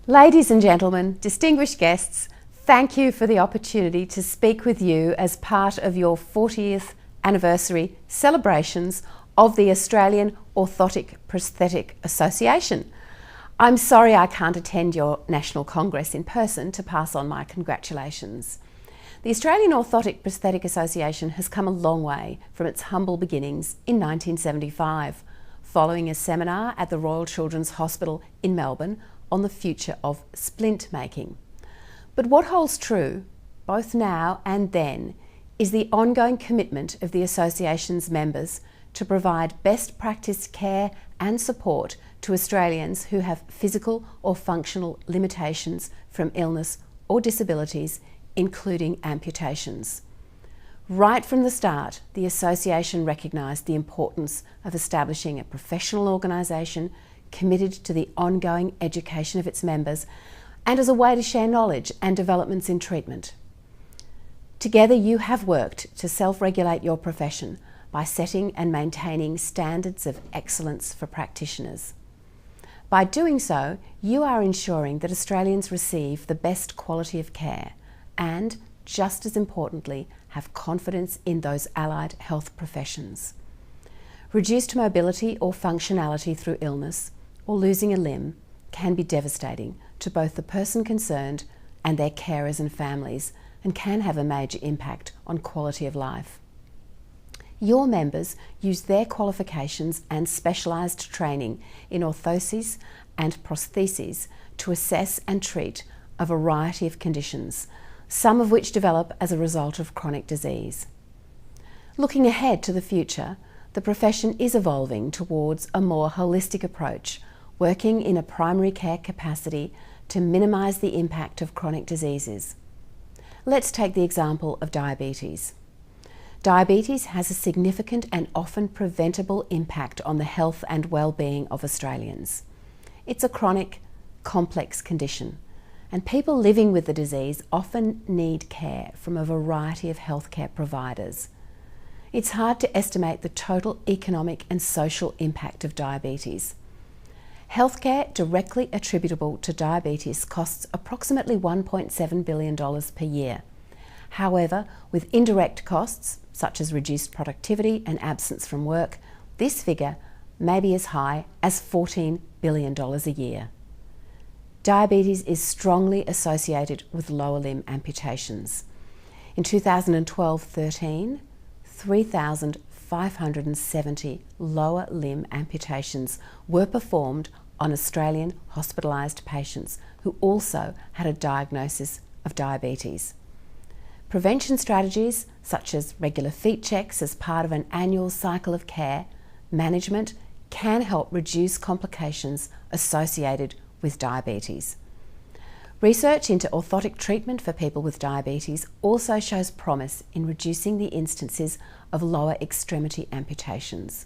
Ladies and gentlemen, distinguished guests, thank you for the opportunity to speak with you as part of your 40th anniversary celebrations of the Australian Orthotic Prosthetic Association. I'm sorry I can't attend your National Congress in person to pass on my congratulations. The Australian Orthotic Prosthetic Association has come a long way from its humble beginnings in 1975, following a seminar at the Royal Children's Hospital in Melbourne on the future of splint making. But what holds true, both now and then, is the ongoing commitment of the association's members to provide best practice care and support to Australians who have physical or functional limitations from illness or disabilities, including amputations. Right from the start, the association recognised the importance of establishing a professional organisation committed to the ongoing education of its members and as a way to share knowledge and developments in treatment. Together you have worked to self-regulate your profession by setting and maintaining standards of excellence for practitioners. By doing so, you are ensuring that Australians receive the best quality of care and, just as importantly, have confidence in those allied health professions. Reduced mobility or functionality through illness or losing a limb can be devastating to both the person concerned and their carers and families, and can have a major impact on quality of life. Your members use their qualifications and specialised training in orthoses and prostheses to assess and treat a variety of conditions, some of which develop as a result of chronic disease. Looking ahead to the future, the profession is evolving towards a more holistic approach, working in a primary care capacity to minimise the impact of chronic diseases. Let's take the example of diabetes. Diabetes has a significant and often preventable impact on the health and well-being of Australians. It's a chronic, complex condition, and people living with the disease often need care from a variety of healthcare providers. It's hard to estimate the total economic and social impact of diabetes. Healthcare directly attributable to diabetes costs approximately $1.7 billion per year. However, with indirect costs, such as reduced productivity and absence from work, this figure may be as high as $14 billion a year. Diabetes is strongly associated with lower limb amputations. In 2012-13, 3,570 lower limb amputations were performed on Australian hospitalised patients who also had a diagnosis of diabetes. Prevention strategies such as regular feet checks as part of an annual cycle of care management can help reduce complications associated with diabetes. Research into orthotic treatment for people with diabetes also shows promise in reducing the instances of lower extremity amputations.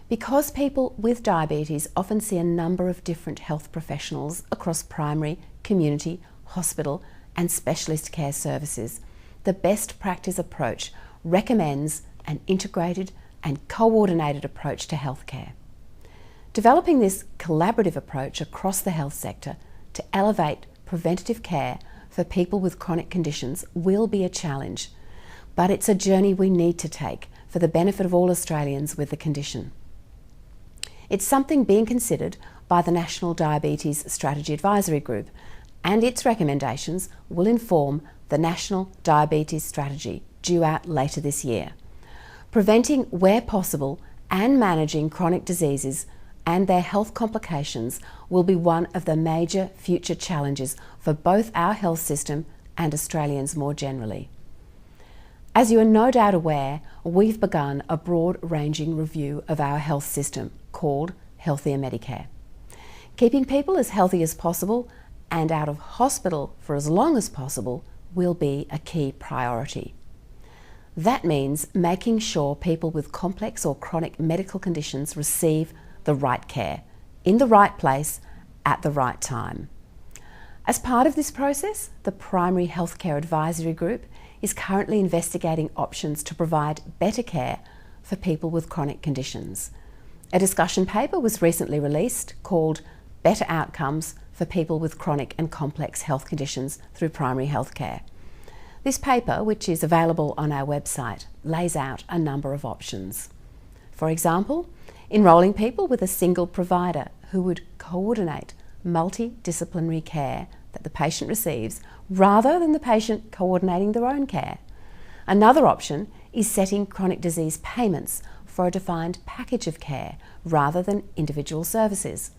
Because people with diabetes often see a number of different health professionals across primary, community, hospital and specialist care services, the best practice approach recommends an integrated and coordinated approach to healthcare. Developing this collaborative approach across the health sector to elevate preventative care for people with chronic conditions will be a challenge, but it's a journey we need to take for the benefit of all Australians with the condition. It's something being considered by the National Diabetes Strategy Advisory Group, and its recommendations will inform the National Diabetes Strategy due out later this year. Preventing where possible and managing chronic diseases and their health complications will be one of the major future challenges for both our health system and Australians more generally. As you are no doubt aware, we've begun a broad-ranging review of our health system called Healthier Medicare. Keeping people as healthy as possible and out of hospital for as long as possible will be a key priority. That means making sure people with complex or chronic medical conditions receive the right care, in the right place, at the right time. As part of this process, the Primary Healthcare Advisory Group is currently investigating options to provide better care for people with chronic conditions. A discussion paper was recently released called Better Outcomes for for people with chronic and complex health conditions through primary health care. This paper, which is available on our website, lays out a number of options. For example, enrolling people with a single provider who would coordinate multidisciplinary care that the patient receives rather than the patient coordinating their own care. Another option is setting chronic disease payments for a defined package of care rather than individual services.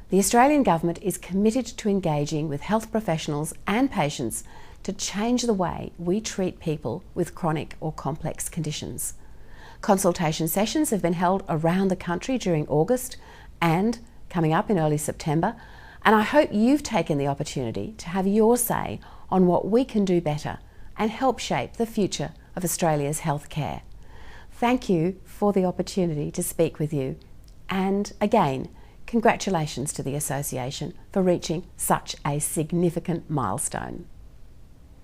The Australian Government is committed to engaging with health professionals and patients to change the way we treat people with chronic or complex conditions. Consultation sessions have been held around the country during August and coming up in early September, and I hope you've taken the opportunity to have your say on what we can do better and help shape the future of Australia's healthcare. Thank you for the opportunity to speak with you, and again, congratulations to the Association for reaching such a significant milestone.